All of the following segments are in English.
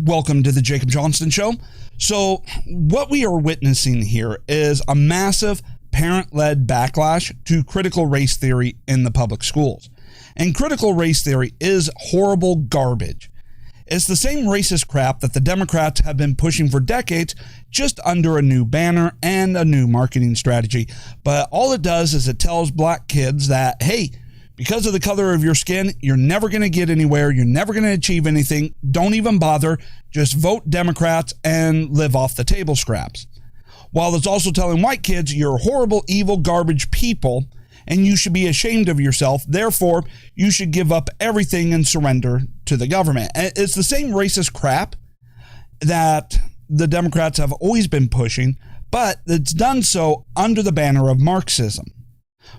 Welcome to the Jacob Johnston Show. So what we are witnessing here is a massive parent-led backlash to critical race theory in the public schools. And critical race theory is horrible garbage. It's the same racist crap that the Democrats have been pushing for decades, just under a new banner and a new marketing strategy. But all it does is it tells black kids that, hey, because of the color of your skin, you're never going to get anywhere. You're never going to achieve anything. Don't even bother. Just vote Democrats and live off the table scraps. While it's also telling white kids you're horrible, evil, garbage people, and you should be ashamed of yourself. Therefore, you should give up everything and surrender to the government. And it's the same racist crap that the Democrats have always been pushing, but it's done so under the banner of Marxism.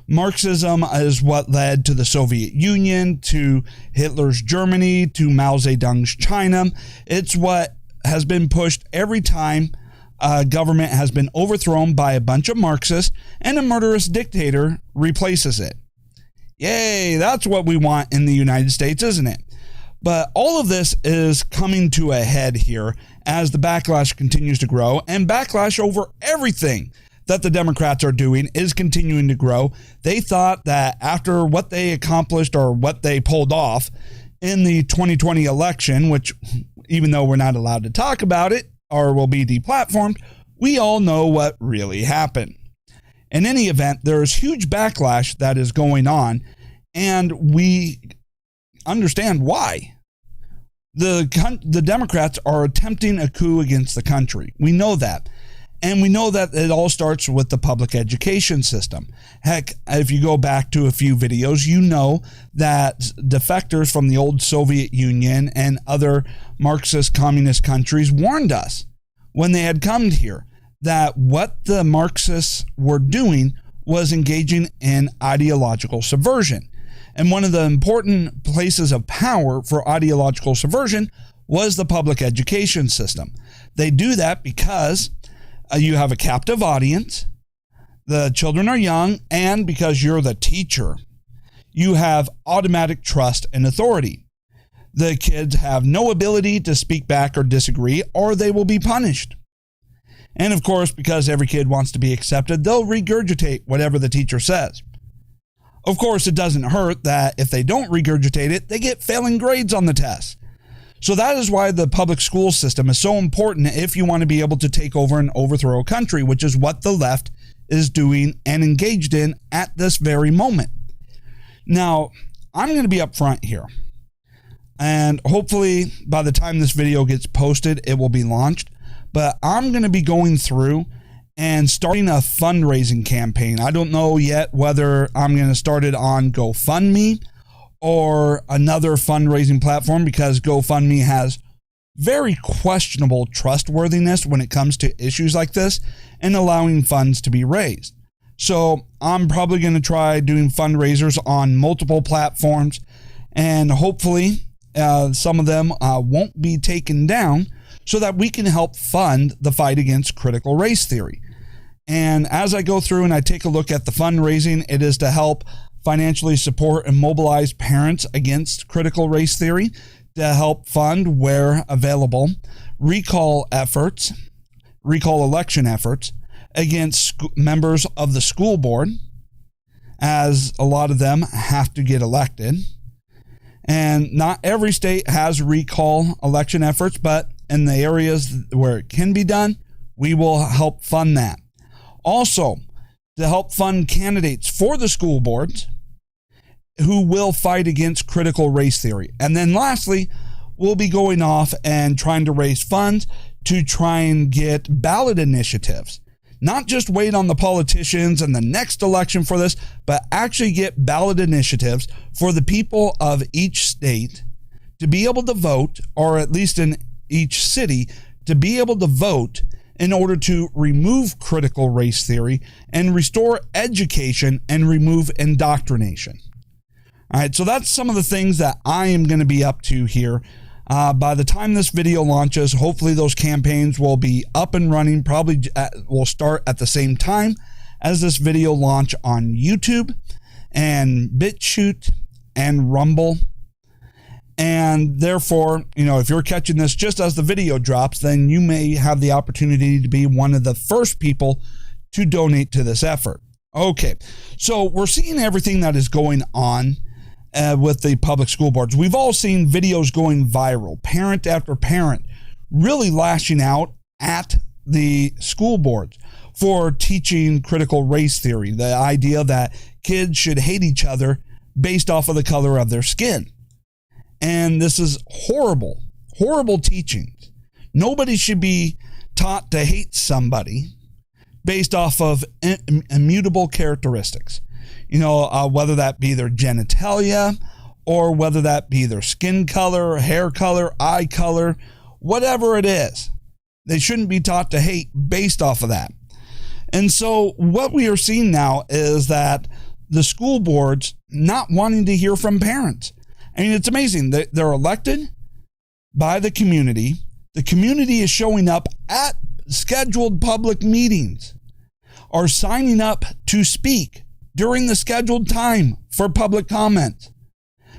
Marxism is what led to the Soviet Union, to Hitler's Germany, to Mao Zedong's China. It's what has been pushed every time a government has been overthrown by a bunch of Marxists and a murderous dictator replaces it. Yay, that's what we want in the United States, isn't it? But all of this is coming to a head here as the backlash continues to grow, and backlash over everything that the Democrats are doing is continuing to grow. They thought that after what they accomplished or what they pulled off in the 2020 election, which even though we're not allowed to talk about it or will be deplatformed, we all know what really happened. In any event, there is huge backlash that is going on, and we understand why. The Democrats are attempting a coup against the country. We know that. And we know that it all starts with the public education system. Heck, if you go back to a few videos, you know that defectors from the old Soviet Union and other Marxist communist countries warned us when they had come here that what the Marxists were doing was engaging in ideological subversion. And one of the important places of power for ideological subversion was the public education system. They do that because you have a captive audience, the children are young, and because you're the teacher, you have automatic trust and authority. The kids have no ability to speak back or disagree, or they will be punished. And of course, because every kid wants to be accepted, they'll regurgitate whatever the teacher says. Of course, it doesn't hurt that if they don't regurgitate it, they get failing grades on the test. So that is why the public school system is so important if you want to be able to take over and overthrow a country, which is what the left is doing and engaged in at this very moment. Now, I'm going to be upfront here, and hopefully by the time this video gets posted, it will be launched, but I'm going to be going through and starting a fundraising campaign. I don't know yet whether I'm going to start it on GoFundMe or another fundraising platform, because GoFundMe has very questionable trustworthiness when it comes to issues like this and allowing funds to be raised. So I'm probably going to try doing fundraisers on multiple platforms, and hopefully some of them won't be taken down so that we can help fund the fight against critical race theory. And as I go through and I take a look at the fundraising, it is to help financially support and mobilize parents against critical race theory, to help fund, where available, recall election efforts against members of the school board, as a lot of them have to get elected. And not every state has recall election efforts, but in the areas where it can be done, we will help fund that. Also, to help fund candidates for the school boards who will fight against critical race theory. And then lastly, we'll be going off and trying to raise funds to try and get ballot initiatives. Not just wait on the politicians and the next election for this, but actually get ballot initiatives for the people of each state to be able to vote, or at least in each city, to be able to vote in order to remove critical race theory and restore education and remove indoctrination. All right, so that's some of the things that I am going to be up to here. By the time this video launches, hopefully those campaigns will be up and running. Probably will start at the same time as this video launch on YouTube and BitChute and Rumble. And therefore, if you're catching this just as the video drops, then you may have the opportunity to be one of the first people to donate to this effort. Okay, so we're seeing everything that is going on with the public school boards. We've all seen videos going viral, parent after parent really lashing out at the school boards for teaching critical race theory, the idea that kids should hate each other based off of the color of their skin. And this is horrible, horrible teachings. Nobody should be taught to hate somebody based off of immutable characteristics. Whether that be their genitalia or whether that be their skin color, hair color, eye color, whatever it is. They shouldn't be taught to hate based off of that. And so what we are seeing now is that the school boards not wanting to hear from parents. I mean, it's amazing. They're elected by the community. The community is showing up at scheduled public meetings, are signing up to speak during the scheduled time for public comment.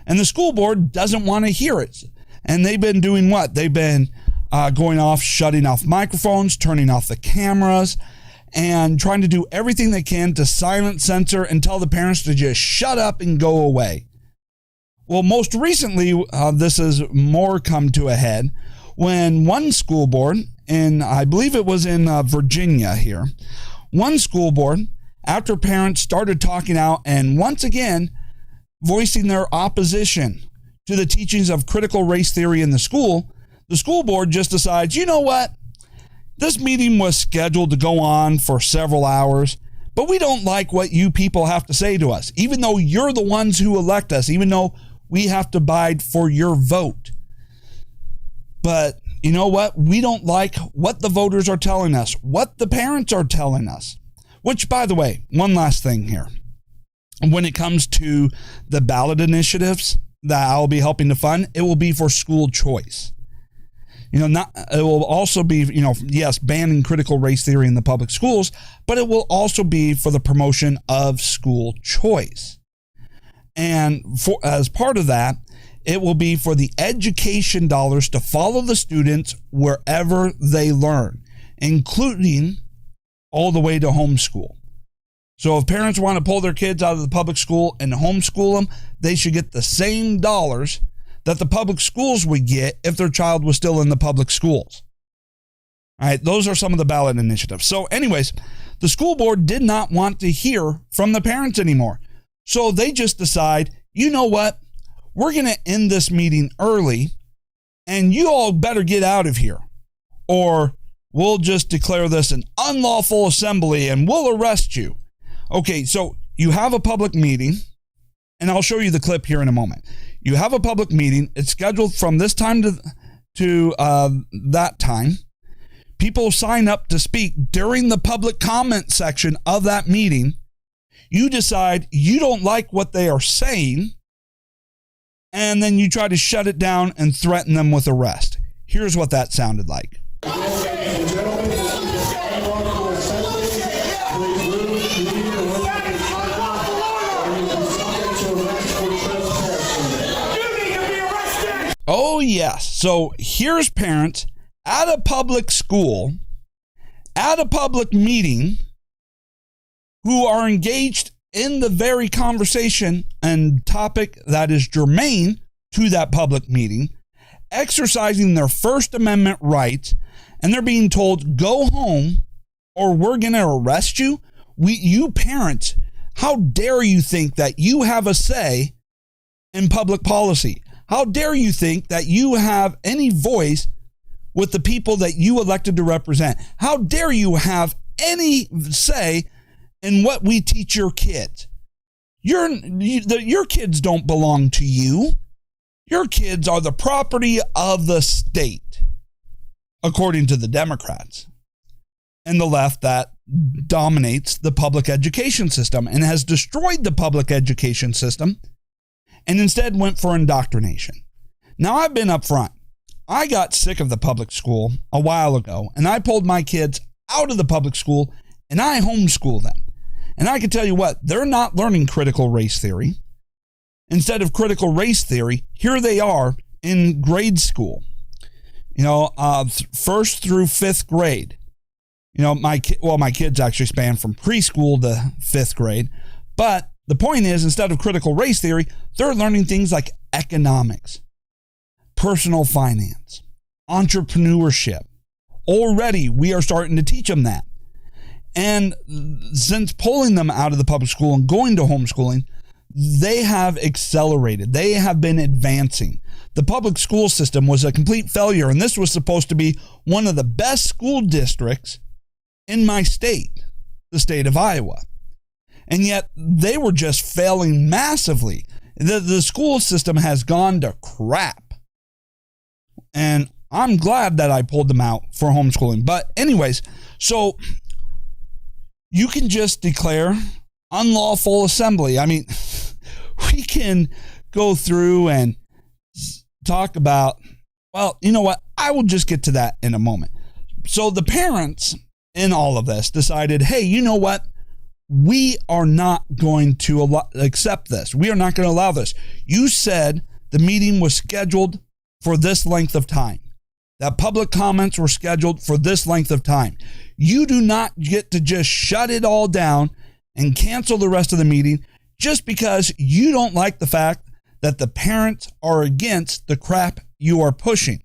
And the school board doesn't want to hear it. And they've been doing what? They've been going off, shutting off microphones, turning off the cameras, and trying to do everything they can to silence, censor, and tell the parents to just shut up and go away. Well, most recently, this has more come to a head when one school board, and I believe it was in Virginia here, one school board, after parents started talking out and once again voicing their opposition to the teachings of critical race theory in the school board just decides, you know what? This meeting was scheduled to go on for several hours, but we don't like what you people have to say to us, even though you're the ones who elect us, even though we have to abide for your vote. But you know what? We don't like what the voters are telling us, what the parents are telling us. Which, by the way, one last thing here. When it comes to the ballot initiatives that I'll be helping to fund, it will be for school choice. It will also be, yes, banning critical race theory in the public schools, but it will also be for the promotion of school choice. And as part of that, it will be for the education dollars to follow the students wherever they learn, including all the way to homeschool. So if parents want to pull their kids out of the public school and homeschool them, they should get the same dollars that the public schools would get if their child was still in the public schools. All right, those are some of the ballot initiatives. So anyways, the school board did not want to hear from the parents anymore. So they just decide, you know what? We're going to end this meeting early and you all better get out of here, or we'll just declare this an unlawful assembly and we'll arrest you. Okay, so you have a public meeting, and I'll show you the clip here in a moment. You have a public meeting. It's scheduled from this time to that time. People sign up to speak during the public comment section of that meeting. You decide you don't like what they are saying, and then you try to shut it down and threaten them with arrest. Here's what that sounded like. Oh, yes. So here's parents at a public school, at a public meeting, who are engaged in the very conversation and topic that is germane to that public meeting, exercising their First Amendment rights, and they're being told, go home or we're going to arrest you. You parents, how dare you think that you have a say in public policy? How dare you think that you have any voice with the people that you elected to represent? How dare you have any say in what we teach your kids? Your kids don't belong to you. Your kids are the property of the state, according to the Democrats and the left that dominates the public education system and has destroyed the public education system, and instead went for indoctrination. Now, I've been up front. I got sick of the public school a while ago, and I pulled my kids out of the public school, and I homeschool them. And I can tell you what, they're not learning critical race theory. Instead of critical race theory, here they are in grade school, first through fifth grade. My kids actually span from preschool to fifth grade. But the point is, instead of critical race theory, they're learning things like economics, personal finance, entrepreneurship. Already, we are starting to teach them that. And since pulling them out of the public school and going to homeschooling, they have accelerated. They have been advancing. The public school system was a complete failure, and this was supposed to be one of the best school districts in my state, the state of Iowa. And yet they were just failing massively. The school system has gone to crap. And I'm glad that I pulled them out for homeschooling. But anyways, so you can just declare unlawful assembly. I mean, we can go through and talk about, well, you know what? I will just get to that in a moment. So the parents in all of this decided, hey, you know what? We are not going to accept this. We are not going to allow this. You said the meeting was scheduled for this length of time, that public comments were scheduled for this length of time. You do not get to just shut it all down and cancel the rest of the meeting just because you don't like the fact that the parents are against the crap you are pushing.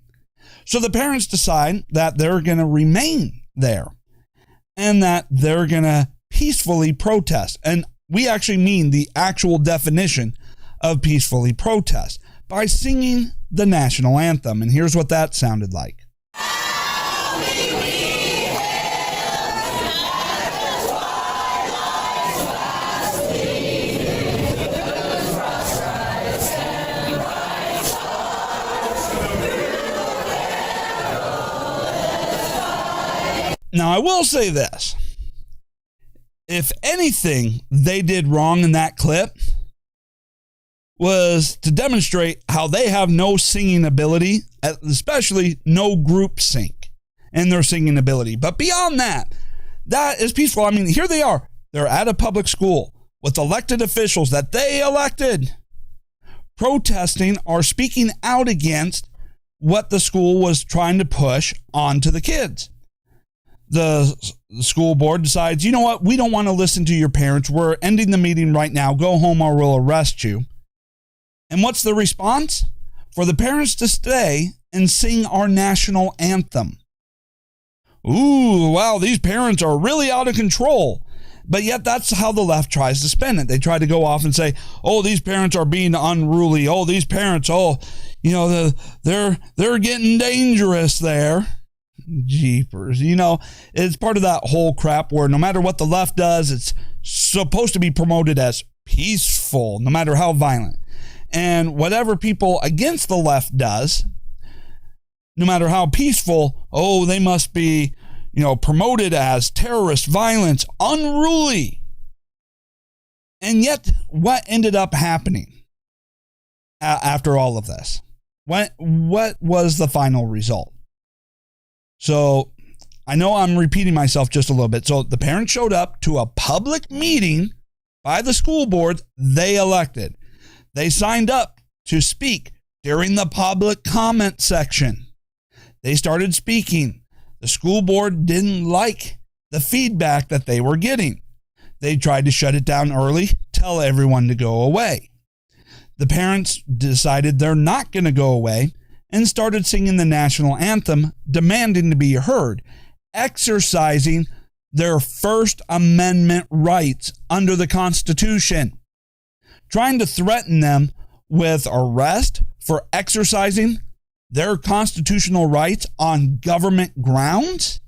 So the parents decide that they're going to remain there and that they're going to peacefully protest. And we actually mean the actual definition of peacefully protest by singing the national anthem. And here's what that sounded like. Now, I will say this. If anything they did wrong in that clip was to demonstrate how they have no singing ability, especially no group sync in their singing ability. But beyond that, that is peaceful. I mean, here they are. They're at a public school with elected officials that they elected, protesting or speaking out against what the school was trying to push onto the kids. The school board decides, you know what, we don't want to listen to your parents. We're ending the meeting right now. Go home or we'll arrest you. And what's the response? For the parents to stay and sing our national anthem. Ooh, wow, these parents are really out of control. But yet that's how the left tries to spin it. They try to go off and say, oh, these parents are being unruly. Oh, these parents, they're getting dangerous there. Jeepers. It's part of that whole crap where no matter what the left does, it's supposed to be promoted as peaceful, no matter how violent. And whatever people against the left does, no matter how peaceful, oh, they must be, promoted as terrorist violence, unruly. And yet, what ended up happening after all of this? What was the final result? So I know I'm repeating myself just a little bit. So the parents showed up to a public meeting by the school board they elected. They signed up to speak during the public comment section. They started speaking. The school board didn't like the feedback that they were getting. They tried to shut it down early, tell everyone to go away. The parents decided they're not going to go away and started singing the national anthem, demanding to be heard, exercising their First Amendment rights under the Constitution, trying to threaten them with arrest for exercising their constitutional rights on government grounds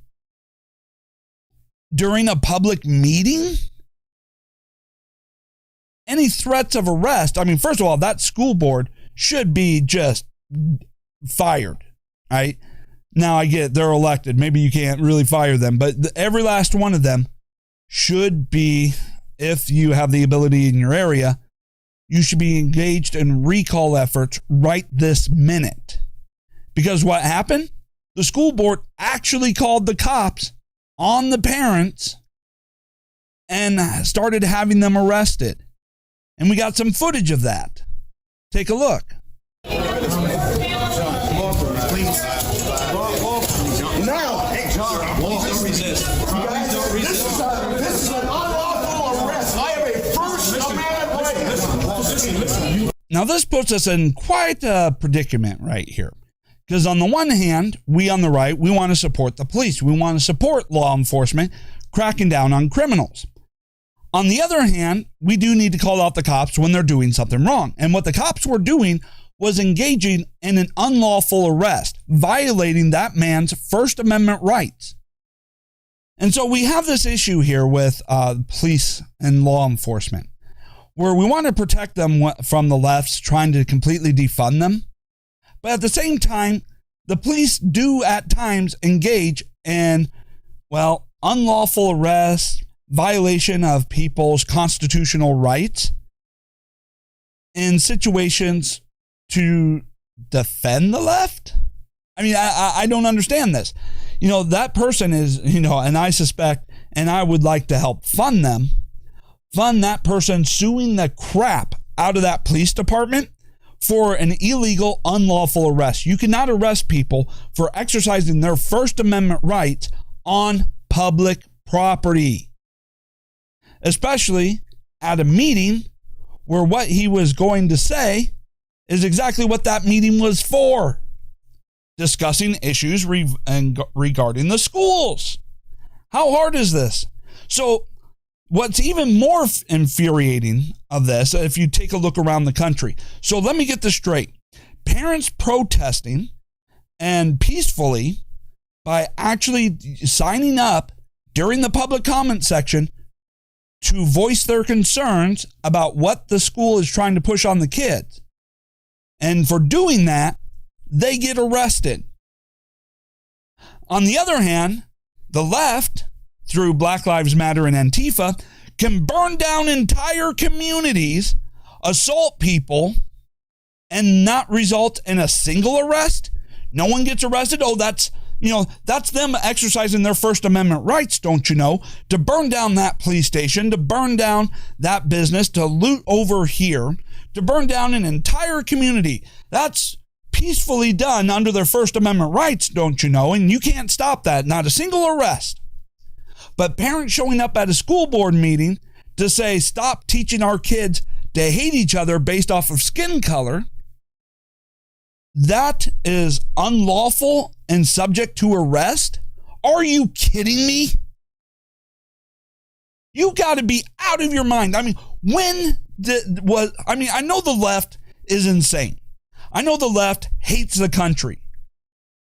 during a public meeting. Any threats of arrest, first of all, that school board should be just fired, right? Now I get they're elected. Maybe you can't really fire them, but every last one of them should be, if you have the ability in your area, you should be engaged in recall efforts right this minute. Because what happened? The school board actually called the cops on the parents and started having them arrested. And we got some footage of that. Take a look. John, please don't resist. Please don't resist. This is an unlawful arrest. I have a First Amendment right. Listen. Now, this puts us in quite a predicament right here. Because on the one hand, we on the right, we want to support the police. We want to support law enforcement cracking down on criminals. On the other hand, we do need to call out the cops when they're doing something wrong. And what the cops were doing was engaging in an unlawful arrest, violating that man's First Amendment rights. And so we have this issue here with police and law enforcement, where we want to protect them from the left's trying to completely defund them. But at the same time, the police do at times engage in, well, unlawful arrests, violation of people's constitutional rights in situations to defend the left. I mean, I don't understand this. You know, that person is, and I suspect, and I would like to help fund that person suing the crap out of that police department for an illegal, unlawful arrest. You cannot arrest people for exercising their First Amendment rights on public property, especially at a meeting where what he was going to say is exactly what that meeting was for, discussing issues regarding the schools. How hard is this? So what's even more infuriating of this, if you take a look around the country. So let me get this straight. Parents protesting and peacefully by actually signing up during the public comment section to voice their concerns about what the school is trying to push on the kids. And for doing that, they get arrested. On the other hand, the left, through Black Lives Matter and Antifa, can burn down entire communities, assault people, and not result in a single arrest. No one gets arrested. Oh, that's them exercising their First Amendment rights, don't you know, to burn down that police station, to burn down that business, to loot over here, to burn down an entire community. That's peacefully done under their First Amendment rights, don't you know, and you can't stop that, not a single arrest. But parents showing up at a school board meeting to say, stop teaching our kids to hate each other based off of skin color, that is unlawful and subject to arrest? Are you kidding me? You got to be out of your mind. I mean, I know the left is insane. I know the left hates the country.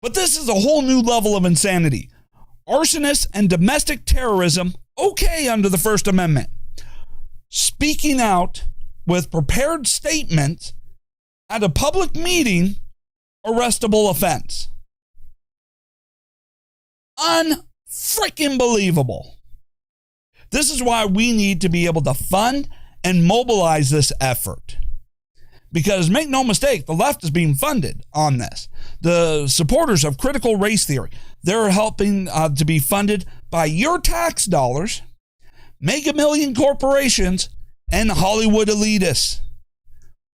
But this is a whole new level of insanity. Arsonists and domestic terrorism, okay under the First Amendment. Speaking out with prepared statements at a public meeting, arrestable offense. Unfreaking believable. This is why we need to be able to fund and mobilize this effort. Because make no mistake, the left is being funded on this. The supporters of critical race theory, they're helping to be funded by your tax dollars, mega million corporations, and Hollywood elitists.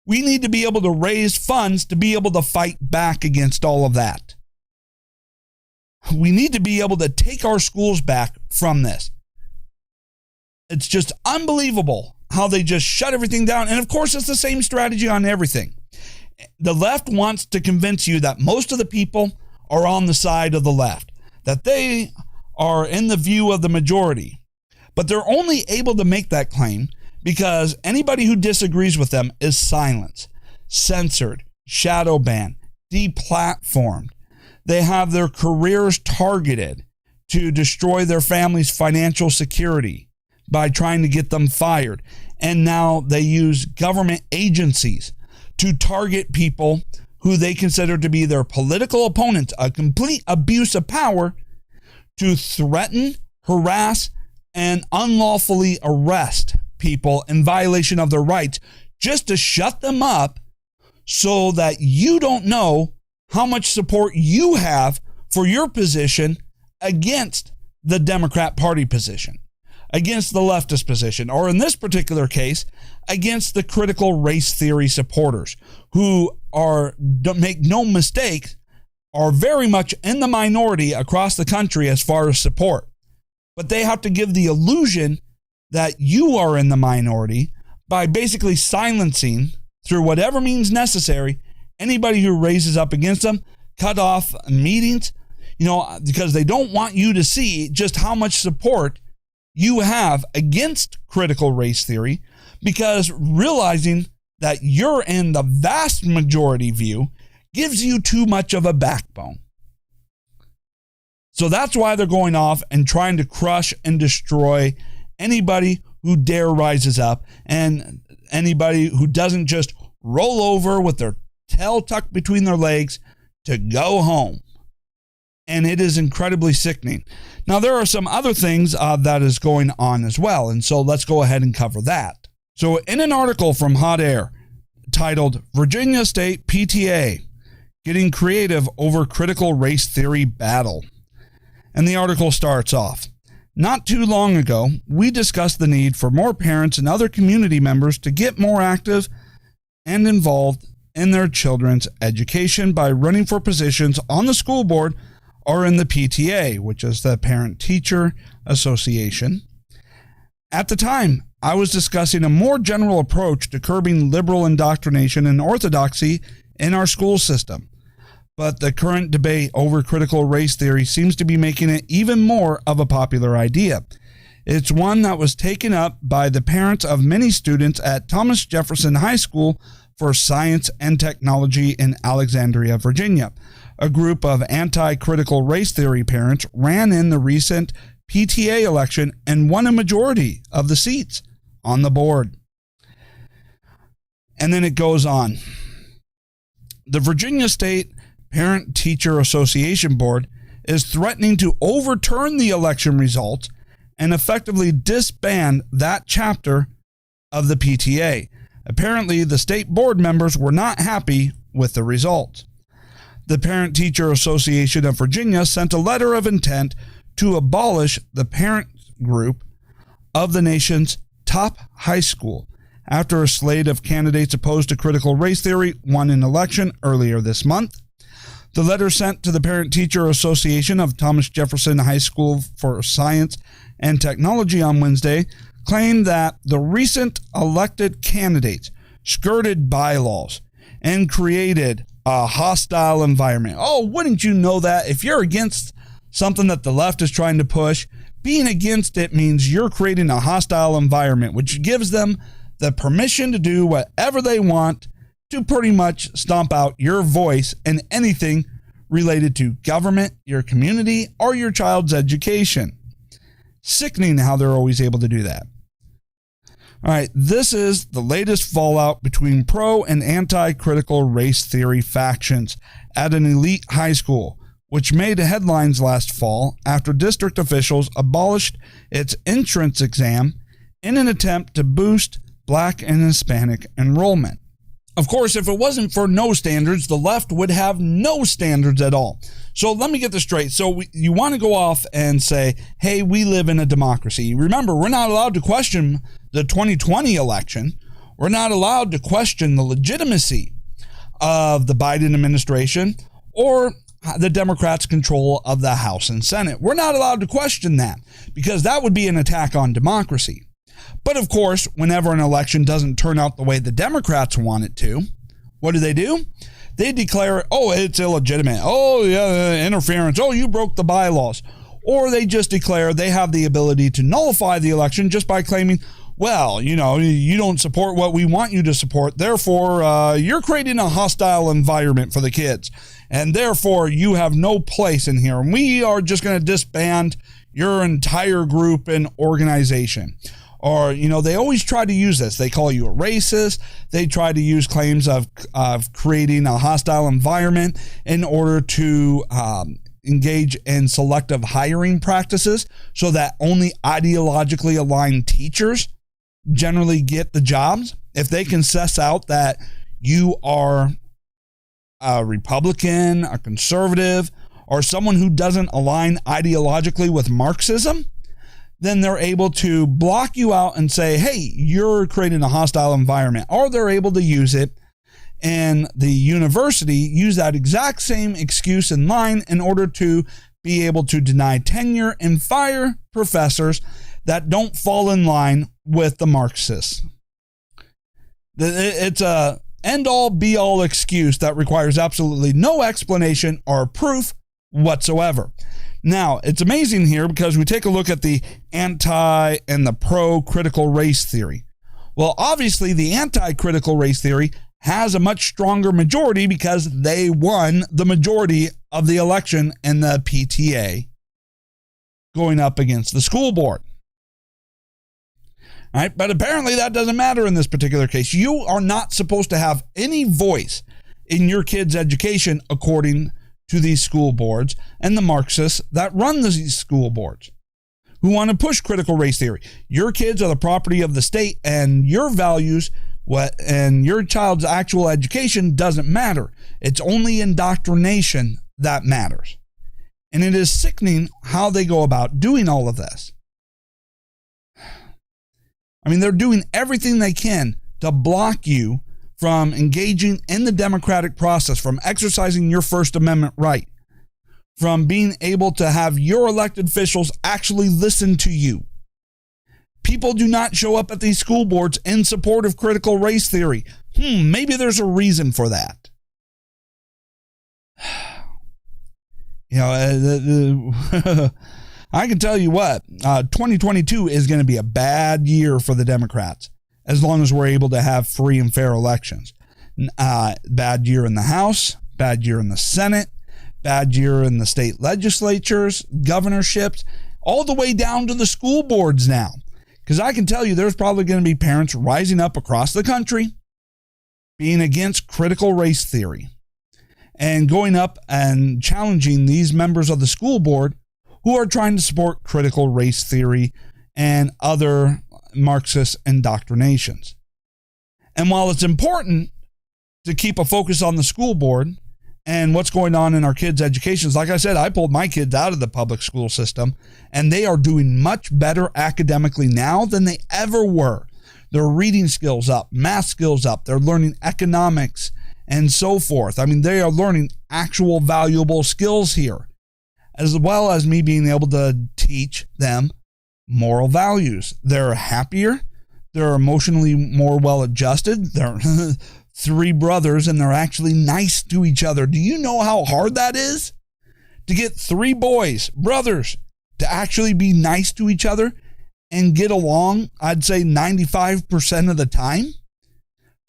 We need to be able to raise funds to be able to fight back against all of that. We need to be able to take our schools back from this. It's just unbelievable how they just shut everything down. And of course, it's the same strategy on everything. The left wants to convince you that most of the people are on the side of the left, that they are in the view of the majority. But they're only able to make that claim because anybody who disagrees with them is silenced, censored, shadow banned, deplatformed. They have their careers targeted to destroy their family's financial security by trying to get them fired. And now they use government agencies to target people who they consider to be their political opponents, a complete abuse of power, to threaten, harass, and unlawfully arrest people in violation of their rights, just to shut them up so that you don't know how much support you have for your position against the Democrat Party position, against the leftist position, or in this particular case, against the critical race theory supporters who are, make no mistake, are very much in the minority across the country as far as support. But they have to give the illusion that you are in the minority by basically silencing, through whatever means necessary, anybody who raises up against them, cut off meetings, because they don't want you to see just how much support you have against critical race theory, because realizing that you're in the vast majority view gives you too much of a backbone. So that's why they're going off and trying to crush and destroy anybody who dare rises up, and anybody who doesn't just roll over with their tail tucked between their legs to go home. And it is incredibly sickening. Now, there are some other things that is going on as well, and so let's go ahead and cover that. So in an article from Hot Air titled Virginia State PTA Getting Creative Over Critical Race Theory Battle, and the article starts off, not too long ago, we discussed the need for more parents and other community members to get more active and involved in their children's education by running for positions on the school board or in the PTA, which is the Parent Teacher Association. At the time, I was discussing a more general approach to curbing liberal indoctrination and orthodoxy in our school system. But the current debate over critical race theory seems to be making it even more of a popular idea. It's one that was taken up by the parents of many students at Thomas Jefferson High School for Science and Technology in Alexandria, Virginia. A group of anti-critical race theory parents ran in the recent PTA election and won a majority of the seats on the board. And then it goes on. The Virginia State Parent Teacher Association Board is threatening to overturn the election results and effectively disband that chapter of the PTA. Apparently, the state board members were not happy with the results. The Parent Teacher Association of Virginia sent a letter of intent to abolish the parent group of the nation's top high school after a slate of candidates opposed to critical race theory won an election earlier this month. The letter sent to the Parent Teacher Association of Thomas Jefferson High School for Science and Technology on Wednesday claimed that the recent elected candidates skirted bylaws and created a hostile environment. Oh, wouldn't you know that? If you're against something that the left is trying to push, being against it means you're creating a hostile environment, which gives them the permission to do whatever they want to pretty much stomp out your voice in anything related to government, your community, or your child's education. Sickening how they're always able to do that. All right, this is the latest fallout between pro and anti-critical race theory factions at an elite high school, which made headlines last fall after district officials abolished its entrance exam in an attempt to boost Black and Hispanic enrollment. Of course, if it wasn't for no standards, the left would have no standards at all. So let me get this straight. So you want to go off and say, hey, we live in a democracy. Remember, we're not allowed to question the 2020 election. We're not allowed to question the legitimacy of the Biden administration or the Democrats' control of the House and Senate. We're not allowed to question that because that would be an attack on democracy. But of course, whenever an election doesn't turn out the way the Democrats want it to, what do? They declare, oh, it's illegitimate. Oh, yeah, interference. Oh, you broke the bylaws. Or they just declare they have the ability to nullify the election just by claiming, well, you don't support what we want you to support. Therefore, you're creating a hostile environment for the kids. And therefore, you have no place in here. And we are just going to disband your entire group and organization. Or, they always try to use this. They call you a racist. They try to use claims of creating a hostile environment in order to engage in selective hiring practices so that only ideologically aligned teachers generally get the jobs. If they can suss out that you are a Republican, a conservative, or someone who doesn't align ideologically with Marxism, then they're able to block you out and say, hey, you're creating a hostile environment. Or they're able to use it And the university used that exact same excuse in line in order to be able to deny tenure and fire professors that don't fall in line with the Marxists. It's a end-all, be-all excuse that requires absolutely no explanation or proof whatsoever. Now, it's amazing here because we take a look at the anti and the pro-critical race theory. Well, obviously, the anti-critical race theory has a much stronger majority because they won the majority of the election in the PTA going up against the school board. All right, but apparently that doesn't matter in this particular case. You are not supposed to have any voice in your kid's education according to these school boards and the Marxists that run these school boards who want to push critical race theory. Your kids are the property of the state, and your values and your child's actual education doesn't matter. It's only indoctrination that matters. And it is sickening how they go about doing all of this. I mean, they're doing everything they can to block you from engaging in the democratic process, from exercising your First Amendment right, from being able to have your elected officials actually listen to you. People do not show up at these school boards in support of critical race theory. Maybe there's a reason for that. You know, I can tell you what, 2022 is going to be a bad year for the Democrats as long as we're able to have free and fair elections. Bad year in the House, bad year in the Senate, bad year in the state legislatures, governorships, all the way down to the school boards now. Because I can tell you there's probably going to be parents rising up across the country being against critical race theory and going up and challenging these members of the school board who are trying to support critical race theory and other Marxist indoctrinations. And while it's important to keep a focus on the school board and what's going on in our kids' educations, like I said, I pulled my kids out of the public school system, and they are doing much better academically now than they ever were. Their reading skills up, math skills up, they're learning economics and so forth. I mean, they are learning actual valuable skills here, as well as me being able to teach them moral values. They're happier. They're emotionally more well-adjusted. They're three brothers, and they're actually nice to each other. Do you know how hard that is? To get three boys, brothers, to actually be nice to each other and get along, I'd say 95% of the time.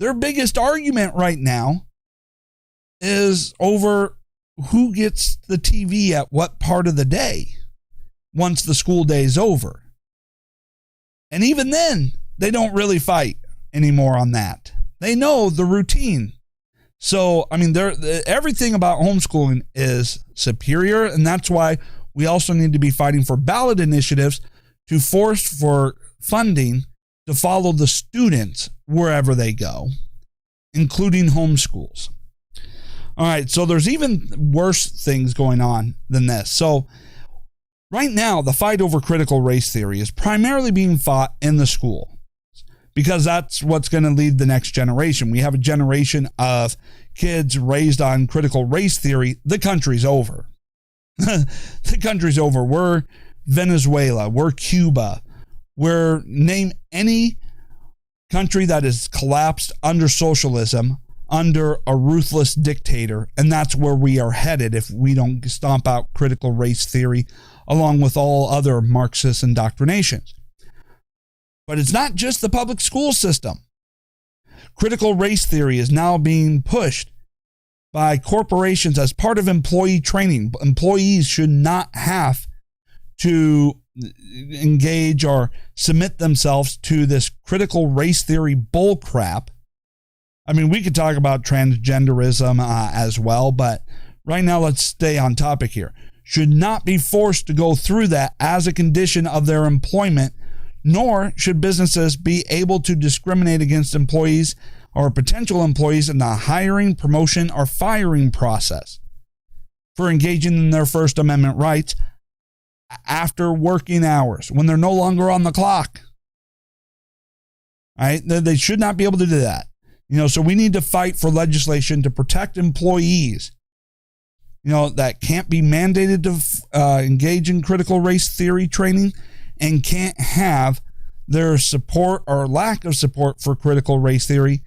Their biggest argument right now is over who gets the TV at what part of the day once the school day is over. And even then, they don't really fight anymore on that. They know the routine. So, I mean, everything about homeschooling is superior, and that's why we also need to be fighting for ballot initiatives to force for funding to follow the students wherever they go, including homeschools. All right, so there's even worse things going on than this. So right now, the fight over critical race theory is primarily being fought in the school because that's what's going to lead the next generation. We have a generation of kids raised on critical race theory. The country's over. The country's over. We're Venezuela. We're Cuba. Name any country that has collapsed under socialism, under a ruthless dictator, and that's where we are headed if we don't stomp out critical race theory along with all other Marxist indoctrinations. But it's not just the public school system. Critical race theory is now being pushed by corporations as part of employee training. Employees should not have to engage or submit themselves to this critical race theory bull crap. I mean, we could talk about transgenderism as well, but right now let's stay on topic here. Should not be forced to go through that as a condition of their employment, nor should businesses be able to discriminate against employees or potential employees in the hiring, promotion, or firing process for engaging in their First Amendment rights after working hours, when they're no longer on the clock. All right? They should not be able to do that. So we need to fight for legislation to protect employees, that can't be mandated to engage in critical race theory training and can't have their support or lack of support for critical race theory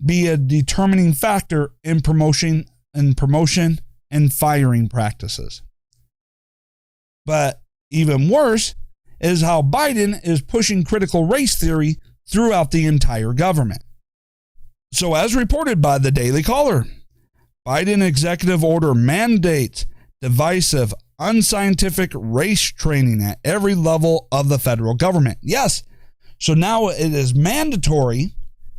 be a determining factor in promotion and firing practices. But even worse is how Biden is pushing critical race theory throughout the entire government. So as reported by the Daily Caller, Biden executive order mandates divisive, unscientific race training at every level of the federal government. Yes, so now it is mandatory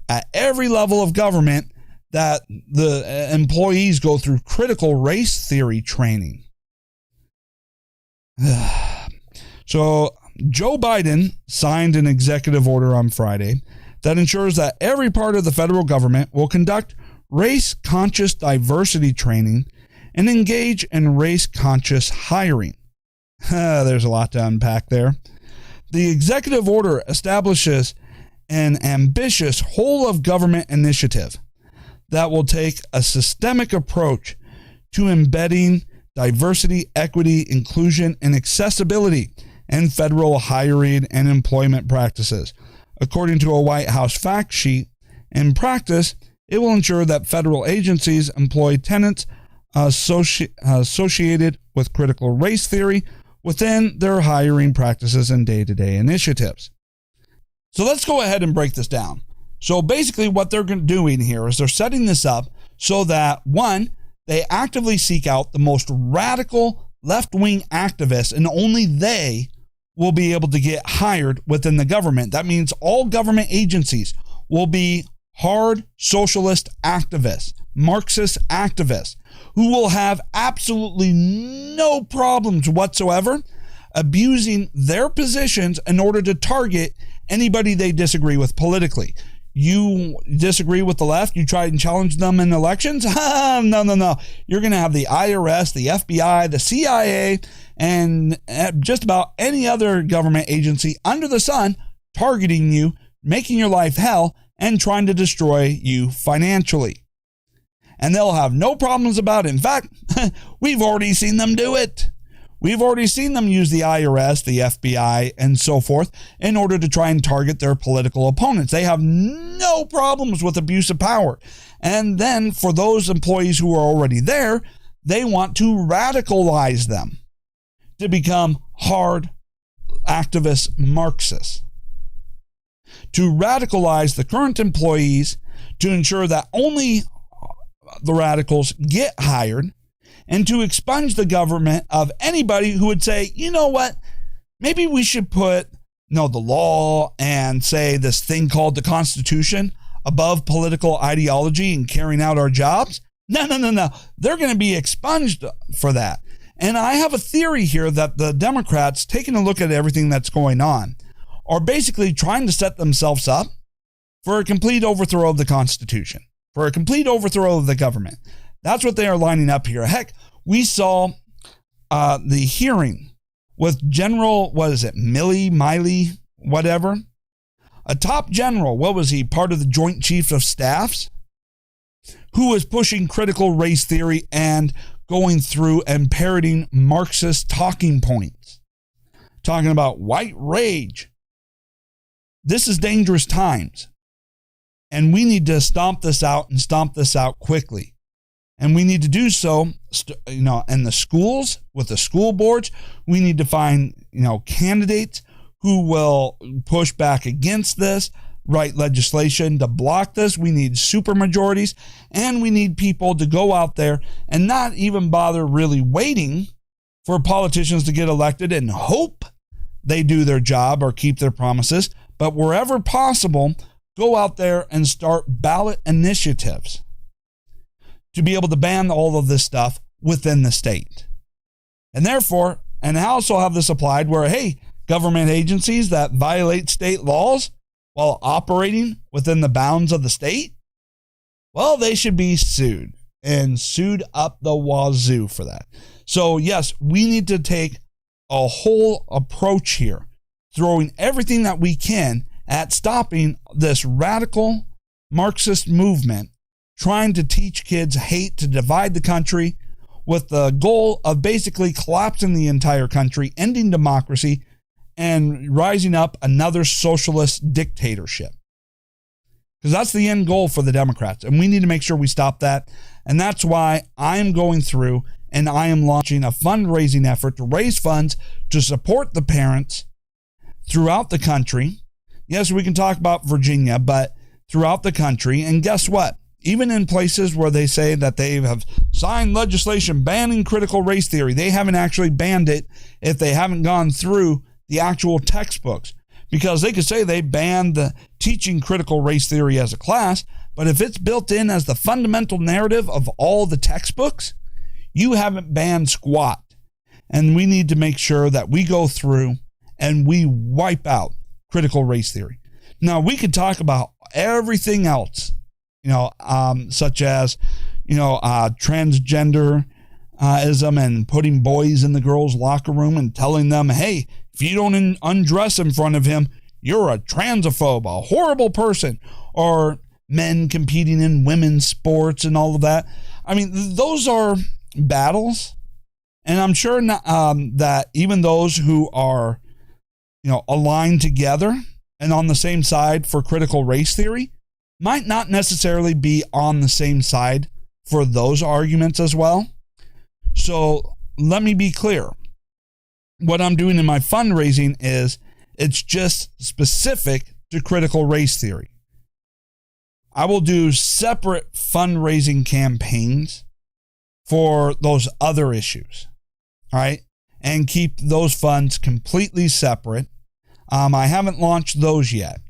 at every level of government that the employees go through critical race theory training. So Joe Biden signed an executive order on Friday that ensures that every part of the federal government will conduct race-conscious diversity training and engage in race-conscious hiring. There's a lot to unpack there. The executive order establishes an ambitious whole-of-government initiative that will take a systemic approach to embedding diversity, equity, inclusion, and accessibility in federal hiring and employment practices. According to a White House fact sheet, in practice, it will ensure that federal agencies employ tenets associated with critical race theory within their hiring practices and day-to-day initiatives. So let's go ahead and break this down. So basically what they're doing here is they're setting this up so that, one, they actively seek out the most radical left-wing activists, and only they will be able to get hired within the government. That means all government agencies will be hard socialist activists, Marxist activists, who will have absolutely no problems whatsoever abusing their positions in order to target anybody they disagree with politically. You disagree with the left, you try and challenge them in elections? No. You're going to have the IRS, the FBI, the CIA, and just about any other government agency under the sun targeting you, making your life hell, and trying to destroy you financially. And they'll have no problems about it. In fact, we've already seen them do it. We've already seen them use the IRS, the FBI, and so forth in order to try and target their political opponents. They have no problems with abuse of power. And then for those employees who are already there, they want to radicalize them to become hard activist Marxists. To radicalize the current employees to ensure that only the radicals get hired, and to expunge the government of anybody who would say, you know what, maybe we should put the law and say this thing called the Constitution above political ideology and carrying out our jobs. No. They're going to be expunged for that. And I have a theory here that the Democrats, taking a look at everything that's going on, are basically trying to set themselves up for a complete overthrow of the Constitution, for a complete overthrow of the government. That's what they are lining up here. Heck, we saw the hearing with General, Miley, whatever. A top general, what was he, part of the Joint Chiefs of Staffs, who was pushing critical race theory and going through and parroting Marxist talking points, talking about white rage. This is dangerous times, and we need to stomp this out and stomp this out quickly. And we need to do so, in the schools, with the school boards. We need to find, candidates who will push back against this, write legislation to block this. We need supermajorities, and we need people to go out there and not even bother really waiting for politicians to get elected and hope they do their job or keep their promises. But wherever possible, go out there and start ballot initiatives to be able to ban all of this stuff within the state. And therefore, and I also have this applied where, hey, government agencies that violate state laws while operating within the bounds of the state, well, they should be sued and sued up the wazoo for that. So yes, we need to take a whole approach here, throwing everything that we can at stopping this radical Marxist movement trying to teach kids hate to divide the country with the goal of basically collapsing the entire country, ending democracy, and rising up another socialist dictatorship. Because that's the end goal for the Democrats, and we need to make sure we stop that. And that's why I am going through and I am launching a fundraising effort to raise funds to support the parents throughout the country. Yes, we can talk about Virginia, but throughout the country. And guess what? Even in places where they say that they have signed legislation banning critical race theory, they haven't actually banned it if they haven't gone through the actual textbooks. Because they could say they banned the teaching critical race theory as a class, but if it's built in as the fundamental narrative of all the textbooks, you haven't banned squat. And we need to make sure that we go through and we wipe out critical race theory. Now, we could talk about everything else, such as, transgenderism and putting boys in the girls' locker room and telling them, hey, if you don't undress in front of him, you're a transphobe, a horrible person, or men competing in women's sports and all of that. I mean, those are battles. And I'm sure that even those who are, aligned together and on the same side for critical race theory might not necessarily be on the same side for those arguments as well. So let me be clear. What I'm doing in my fundraising is it's just specific to critical race theory. I will do separate fundraising campaigns for those other issues, all right, and keep those funds completely separate. I haven't launched those yet,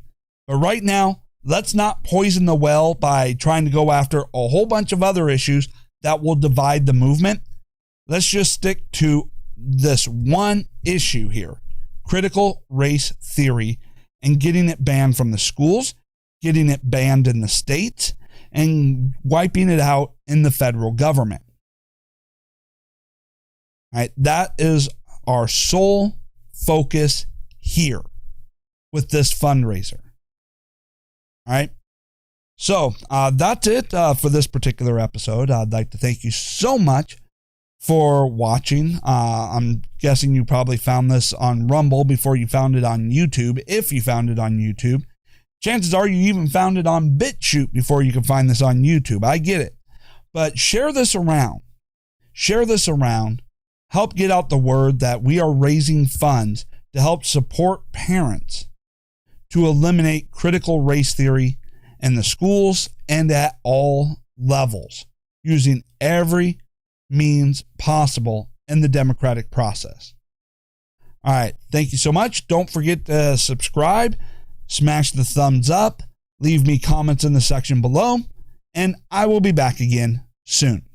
but right now, let's not poison the well by trying to go after a whole bunch of other issues that will divide the movement. Let's just stick to this one issue here, critical race theory, and getting it banned from the schools, getting it banned in the states, and wiping it out in the federal government. All right, that is our sole focus here with this fundraiser. All right. So that's it for this particular episode. I'd like to thank you so much for watching. I'm guessing you probably found this on Rumble before you found it on YouTube. If you found it on YouTube, chances are you even found it on BitChute before you can find this on YouTube. I get it. But share this around. Share this around. Help get out the word that we are raising funds to help support parents to eliminate critical race theory in the schools and at all levels, using every means possible in the democratic process. All right. Thank you so much. Don't forget to subscribe, smash the thumbs up, leave me comments in the section below, and I will be back again soon.